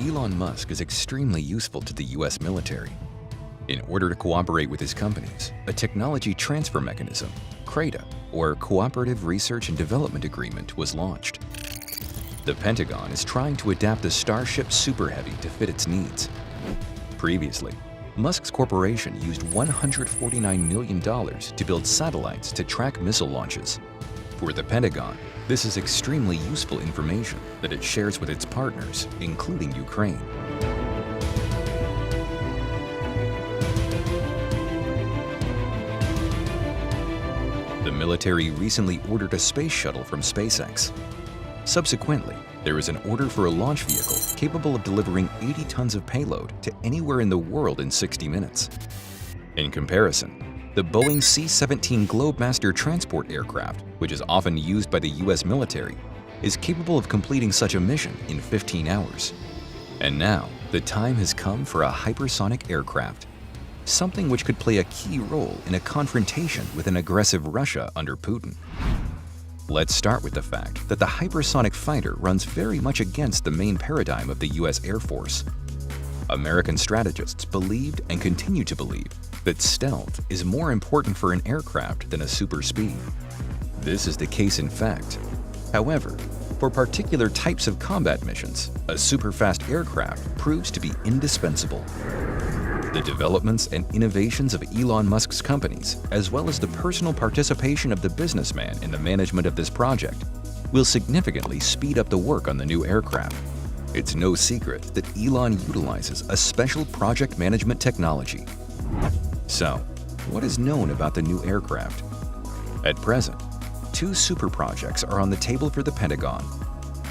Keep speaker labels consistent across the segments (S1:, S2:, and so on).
S1: Elon Musk is extremely useful to the US military. In order to cooperate with his companies, a technology transfer mechanism, CRADA, or Cooperative Research and Development Agreement, was launched. The Pentagon is trying to adapt the Starship Super Heavy to fit its needs. Previously, Musk's corporation used $149 million to build satellites to track missile launches. For the Pentagon, this is extremely useful information that it shares with its partners, including Ukraine. The military recently ordered a space shuttle from SpaceX. Subsequently, there is an order for a launch vehicle capable of delivering 80 tons of payload to anywhere in the world in 60 minutes. In comparison, the Boeing C-17 Globemaster transport aircraft, which is often used by the US military, is capable of completing such a mission in 15 hours. And now, the time has come for a hypersonic aircraft, something which could play a key role in a confrontation with an aggressive Russia under Putin. Let's start with the fact that the hypersonic fighter runs very much against the main paradigm of the US Air Force. American strategists believed and continue to believe that stealth is more important for an aircraft than a super speed. This is the case in fact. However, for particular types of combat missions, a super-fast aircraft proves to be indispensable. The developments and innovations of Elon Musk's companies, as well as the personal participation of the businessman in the management of this project, will significantly speed up the work on the new aircraft. It's no secret that Elon utilizes a special project management technology. So, what is known about the new aircraft? At present, two super projects are on the table for the Pentagon.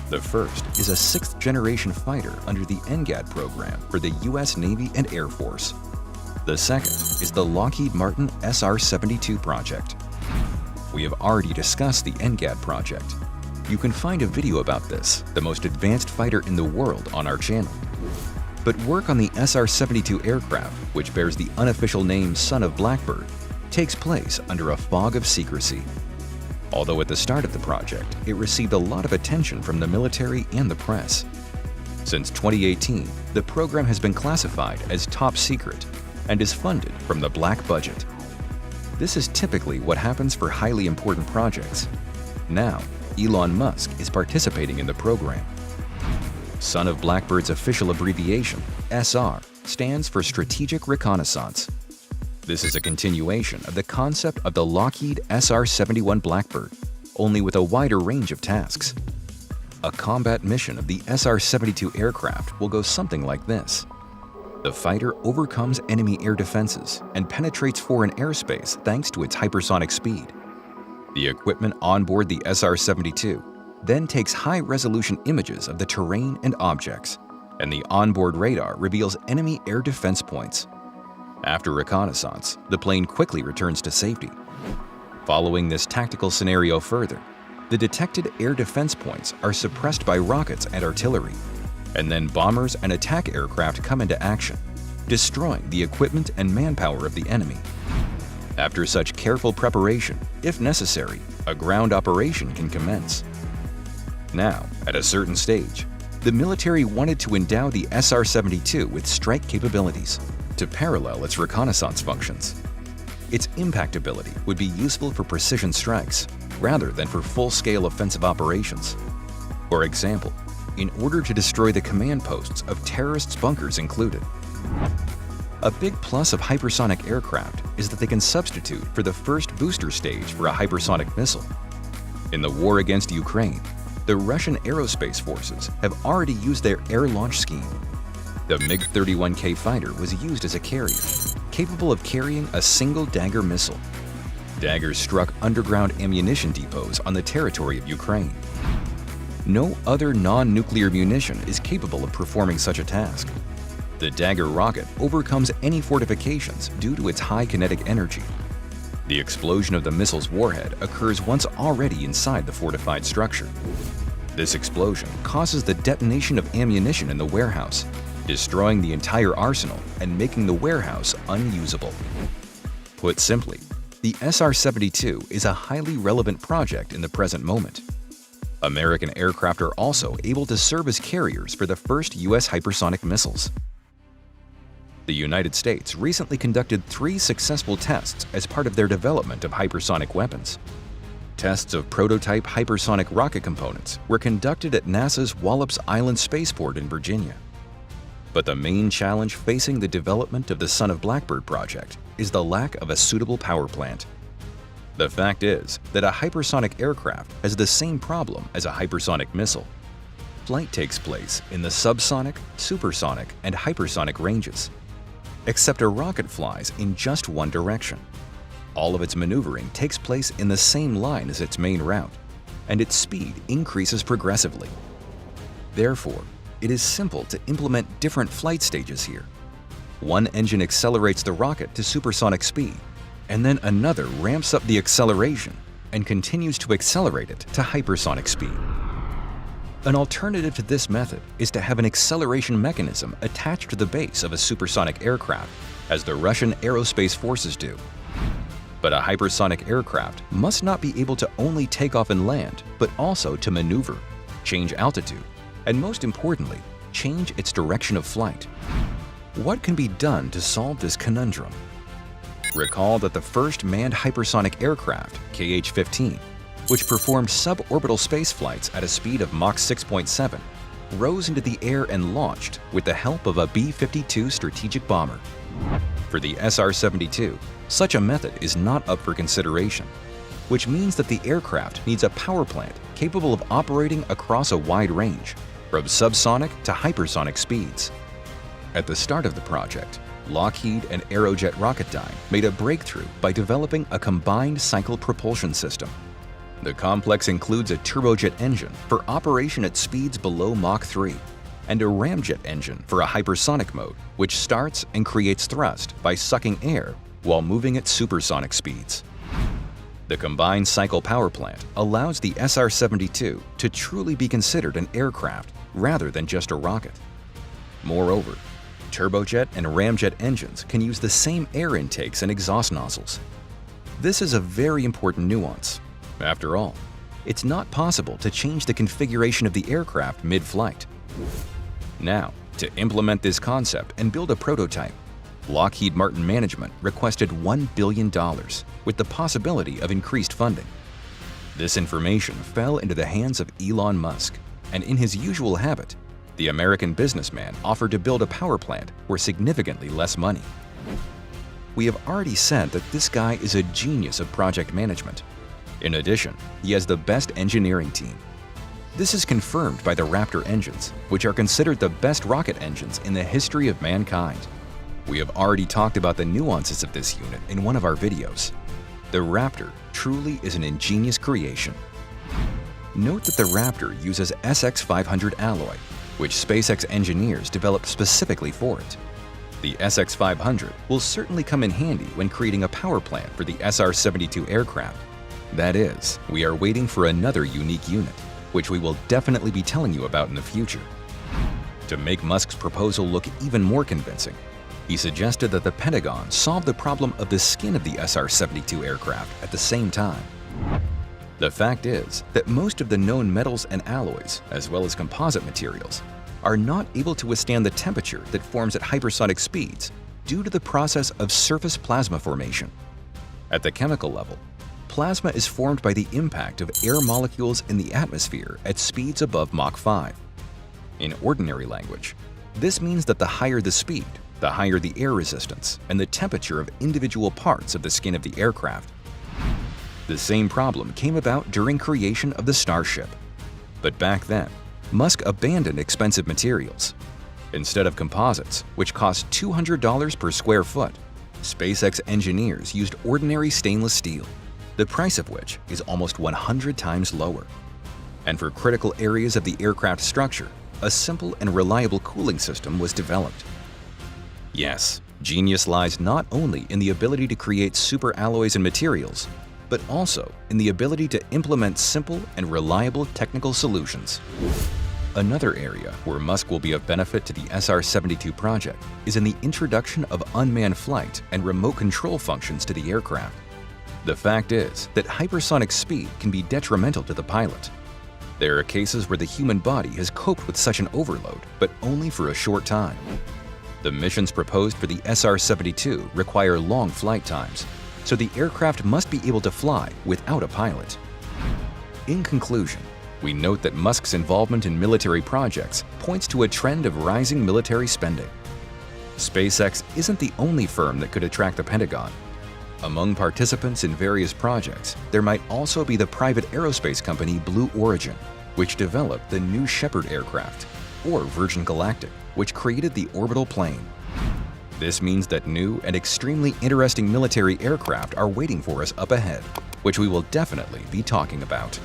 S1: The first is a sixth-generation fighter under the NGAD program for the US Navy and Air Force. The second is the Lockheed Martin SR-72 project. We have already discussed the NGAD project. You can find a video about this, the most advanced fighter in the world, on our channel. But work on the SR-72 aircraft, which bears the unofficial name Son of Blackbird, takes place under a fog of secrecy. Although at the start of the project, it received a lot of attention from the military and the press. Since 2018, the program has been classified as top secret and is funded from the black budget. This is typically what happens for highly important projects. Now, Elon Musk is participating in the program. Son of Blackbird's official abbreviation, SR, stands for Strategic Reconnaissance. This is a continuation of the concept of the Lockheed SR-71 Blackbird, only with a wider range of tasks. A combat mission of the SR-72 aircraft will go something like this. The fighter overcomes enemy air defenses and penetrates foreign airspace thanks to its hypersonic speed. The equipment on board the SR-72 then takes high-resolution images of the terrain and objects, and the onboard radar reveals enemy air defense points. After reconnaissance, the plane quickly returns to safety. Following this tactical scenario further, the detected air defense points are suppressed by rockets and artillery, and then bombers and attack aircraft come into action, destroying the equipment and manpower of the enemy. After such careful preparation, if necessary, a ground operation can commence. Now, at a certain stage, the military wanted to endow the SR-72 with strike capabilities to parallel its reconnaissance functions. Its impact ability would be useful for precision strikes rather than for full-scale offensive operations. For example, in order to destroy the command posts of terrorists' bunkers included. A big plus of hypersonic aircraft is that they can substitute for the first booster stage for a hypersonic missile. In the war against Ukraine, the Russian aerospace forces have already used their air launch scheme. The MiG-31K fighter was used as a carrier, capable of carrying a single Dagger missile. Daggers struck underground ammunition depots on the territory of Ukraine. No other non-nuclear munition is capable of performing such a task. The Dagger rocket overcomes any fortifications due to its high kinetic energy. The explosion of the missile's warhead occurs once already inside the fortified structure. This explosion causes the detonation of ammunition in the warehouse, destroying the entire arsenal and making the warehouse unusable. Put simply, the SR-72 is a highly relevant project in the present moment. American aircraft are also able to serve as carriers for the first U.S. hypersonic missiles. The United States recently conducted 3 successful tests as part of their development of hypersonic weapons. Tests of prototype hypersonic rocket components were conducted at NASA's Wallops Island Spaceport in Virginia. But the main challenge facing the development of the Son of Blackbird project is the lack of a suitable power plant. The fact is that a hypersonic aircraft has the same problem as a hypersonic missile. Flight takes place in the subsonic, supersonic, and hypersonic ranges. Except a rocket flies in just one direction. All of its maneuvering takes place in the same line as its main route, and its speed increases progressively. Therefore, it is simple to implement different flight stages here. One engine accelerates the rocket to supersonic speed, and then another ramps up the acceleration and continues to accelerate it to hypersonic speed. An alternative to this method is to have an acceleration mechanism attached to the base of a supersonic aircraft, as the Russian aerospace forces do. But a hypersonic aircraft must not be able to only take off and land, but also to maneuver, change altitude, and most importantly, change its direction of flight. What can be done to solve this conundrum? Recall that the first manned hypersonic aircraft, KH-15, which performed suborbital space flights at a speed of Mach 6.7, rose into the air and launched with the help of a B-52 strategic bomber. For the SR-72, such a method is not up for consideration, which means that the aircraft needs a power plant capable of operating across a wide range, from subsonic to hypersonic speeds. At the start of the project, Lockheed and Aerojet Rocketdyne made a breakthrough by developing a combined cycle propulsion system. The complex includes a turbojet engine for operation at speeds below Mach 3 and a ramjet engine for a hypersonic mode, which starts and creates thrust by sucking air while moving at supersonic speeds. The combined cycle power plant allows the SR-72 to truly be considered an aircraft rather than just a rocket. Moreover, turbojet and ramjet engines can use the same air intakes and exhaust nozzles. This is a very important nuance. After all, it's not possible to change the configuration of the aircraft mid-flight. Now, to implement this concept and build a prototype, Lockheed Martin management requested $1 billion, with the possibility of increased funding. This information fell into the hands of Elon Musk, and in his usual habit, the American businessman offered to build a power plant for significantly less money. We have already said that this guy is a genius of project management. In addition, he has the best engineering team. This is confirmed by the Raptor engines, which are considered the best rocket engines in the history of mankind. We have already talked about the nuances of this unit in one of our videos. The Raptor truly is an ingenious creation. Note that the Raptor uses SX500 alloy, which SpaceX engineers developed specifically for it. The SX500 will certainly come in handy when creating a power plant for the SR-72 aircraft. That is, we are waiting for another unique unit, which we will definitely be telling you about in the future. To make Musk's proposal look even more convincing, he suggested that the Pentagon solve the problem of the skin of the SR-72 aircraft at the same time. The fact is that most of the known metals and alloys, as well as composite materials, are not able to withstand the temperature that forms at hypersonic speeds due to the process of surface plasma formation. At the chemical level, plasma is formed by the impact of air molecules in the atmosphere at speeds above Mach 5. In ordinary language, this means that the higher the speed, the higher the air resistance and the temperature of individual parts of the skin of the aircraft. The same problem came about during creation of the Starship. But back then, Musk abandoned expensive materials. Instead of composites, which cost $200 per square foot, SpaceX engineers used ordinary stainless steel, the price of which is almost 100 times lower. And for critical areas of the aircraft structure, a simple and reliable cooling system was developed. Yes, genius lies not only in the ability to create super alloys and materials, but also in the ability to implement simple and reliable technical solutions. Another area where Musk will be of benefit to the SR-72 project is in the introduction of unmanned flight and remote control functions to the aircraft. The fact is that hypersonic speed can be detrimental to the pilot. There are cases where the human body has coped with such an overload, but only for a short time. The missions proposed for the SR-72 require long flight times, so the aircraft must be able to fly without a pilot. In conclusion, we note that Musk's involvement in military projects points to a trend of rising military spending. SpaceX isn't the only firm that could attract the Pentagon. Among participants in various projects, there might also be the private aerospace company Blue Origin, which developed the New Shepard aircraft, or Virgin Galactic, which created the orbital plane. This means that new and extremely interesting military aircraft are waiting for us up ahead, which we will definitely be talking about.